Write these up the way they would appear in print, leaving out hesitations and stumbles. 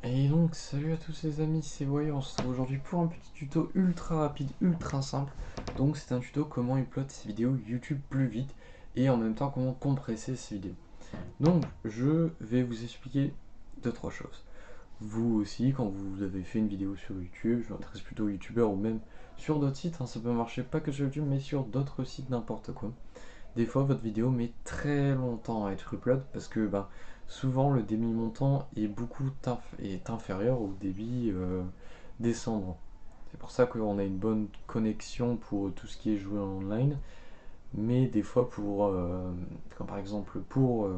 Et donc salut à tous les amis, c'est Voyant, on se retrouve aujourd'hui pour un petit tuto ultra rapide, ultra simple. Donc c'est un tuto comment upload ses vidéos YouTube plus vite et en même temps comment compresser ses vidéos. Donc je vais vous expliquer deux trois choses. Vous aussi, quand vous avez fait une vidéo sur YouTube, je m'adresse plutôt aux youtubeurs ou même sur d'autres sites, ça peut marcher pas que sur YouTube mais sur d'autres sites, n'importe quoi. Des fois votre vidéo met très longtemps à être upload parce que souvent le débit montant est inférieur au débit descendant. C'est pour ça qu'on a une bonne connexion pour tout ce qui est joué en online, mais des fois comme par exemple pour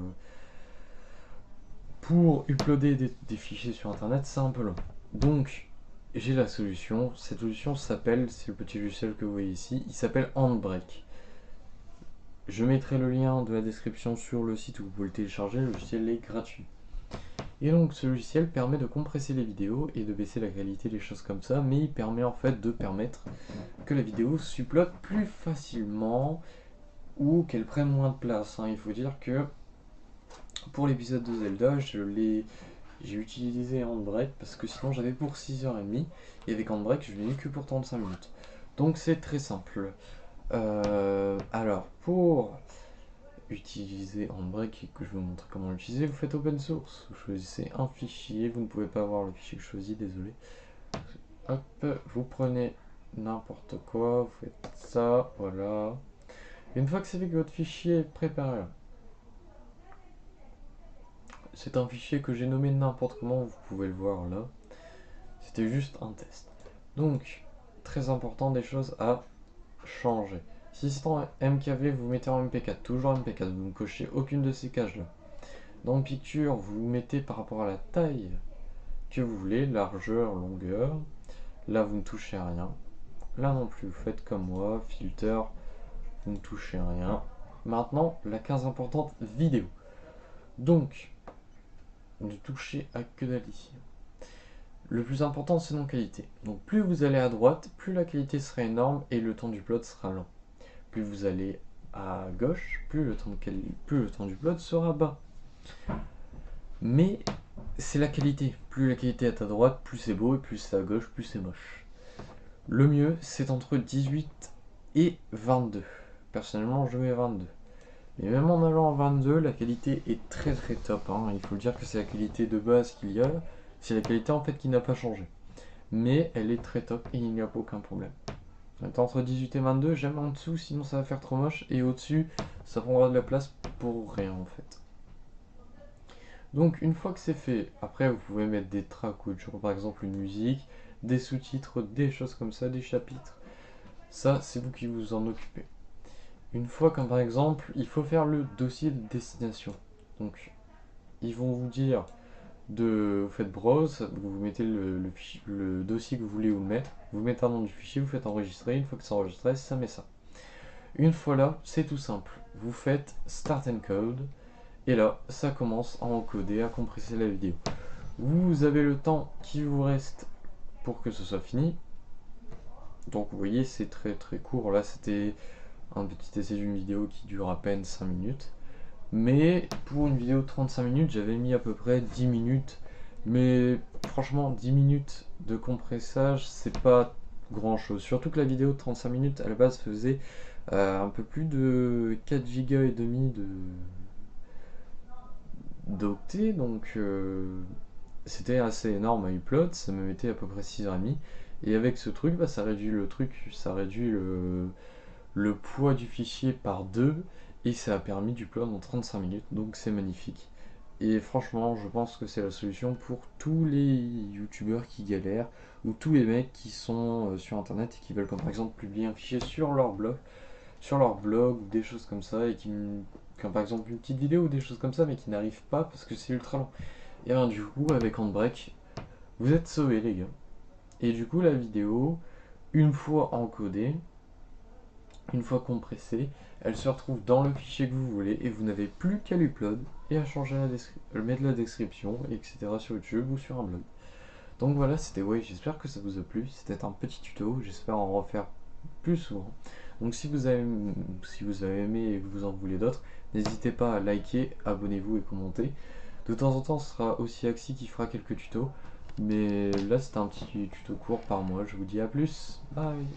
uploader des fichiers sur internet, c'est un peu long. Donc j'ai la solution. Cette solution s'appelle, c'est le petit logiciel que vous voyez ici, il s'appelle Handbrake. Je mettrai le lien de la description sur le site où vous pouvez le télécharger, le logiciel est gratuit. Et donc ce logiciel permet de compresser les vidéos et de baisser la qualité, des choses comme ça, mais il permet en fait de permettre que la vidéo s'uploade plus facilement ou qu'elle prenne moins de place. Il faut dire que pour l'épisode de Zelda, j'ai utilisé Handbrake parce que sinon j'avais pour 6h30 et avec Handbrake je n'ai eu que pour 35 minutes. Donc c'est très simple. Alors pour utiliser Handbrake et que je vais vous montrer comment l'utiliser, vous faites open source, vous choisissez un fichier, vous ne pouvez pas avoir le fichier que je choisis, désolé. Hop, vous prenez n'importe quoi, vous faites ça, voilà. Et une fois que c'est fait que votre fichier est préparé, c'est un fichier que j'ai nommé n'importe comment, vous pouvez le voir là. C'était juste un test. Donc, très important, des choses à changer. Si c'est en MKV, vous mettez en MP4, toujours MP4, vous ne cochez aucune de ces cases là. Dans Picture, vous mettez par rapport à la taille que vous voulez, largeur, longueur. Là, vous ne touchez à rien. Là non plus, vous faites comme moi, filter, vous ne touchez à rien. Maintenant, la case importante, vidéo. Donc, ne touchez à que dalle ici. Le plus important, c'est non qualité. Donc, plus vous allez à droite, plus la qualité sera énorme et le temps du plot sera lent. Plus vous allez à gauche, plus le temps du plot sera bas. Mais c'est la qualité. Plus la qualité est à droite, plus c'est beau, et plus c'est à gauche, plus c'est moche. Le mieux, c'est entre 18 et 22. Personnellement, je mets 22. Mais même en allant en 22, la qualité est très très top. Il faut dire que c'est la qualité de base qu'il y a. C'est la qualité en fait qui n'a pas changé. Mais elle est très top et il n'y a aucun problème. Entre 18 et 22, j'aime en dessous, sinon ça va faire trop moche. Et au-dessus, ça prendra de la place pour rien en fait. Donc une fois que c'est fait, après vous pouvez mettre des tracks ou par exemple une musique, des sous-titres, des choses comme ça, des chapitres. Ça, c'est vous qui vous en occupez. Une fois comme par exemple, il faut faire le dossier de destination. Donc ils vont vous dire vous faites browse, vous mettez le dossier que vous voulez vous mettre, vous mettez un nom du fichier, vous faites enregistrer, une fois que c'est enregistré, ça met ça. Une fois là, c'est tout simple. Vous faites Start Encode, et là, ça commence à encoder, à compresser la vidéo. Vous avez le temps qui vous reste pour que ce soit fini. Donc vous voyez, c'est très très court. Là, c'était un petit essai d'une vidéo qui dure à peine 5 minutes. Mais pour une vidéo de 35 minutes, j'avais mis à peu près 10 minutes. Mais franchement, 10 minutes de compressage, c'est pas grand chose. Surtout que la vidéo de 35 minutes, à la base, faisait un peu plus de 4 gigas et demi d'octets. Donc c'était assez énorme à upload. Ça me mettait à peu près 6h30. Et avec ce truc, ça réduit le poids du fichier par 2 et ça a permis d'upload en 35 minutes, donc c'est magnifique. Et franchement, je pense que c'est la solution pour tous les youtubeurs qui galèrent ou tous les mecs qui sont sur internet et qui veulent, comme par exemple, publier un fichier sur leur blog ou des choses comme ça, et comme par exemple une petite vidéo ou des choses comme ça, mais qui n'arrivent pas parce que c'est ultra long. Et bien, du coup, avec Handbrake, vous êtes sauvés, les gars. Et du coup, la vidéo, une fois encodée, une fois compressée, elle se retrouve dans le fichier que vous voulez et vous n'avez plus qu'à l'upload et à changer mettre la description, etc. sur YouTube ou sur un blog. Donc voilà, c'était j'espère que ça vous a plu. C'était un petit tuto, j'espère en refaire plus souvent. Donc si vous avez aimé et que vous en voulez d'autres, n'hésitez pas à liker, abonnez-vous et commenter. De temps en temps, ce sera aussi Axi qui fera quelques tutos. Mais là c'était un petit tuto court par moi, je vous dis à plus, bye.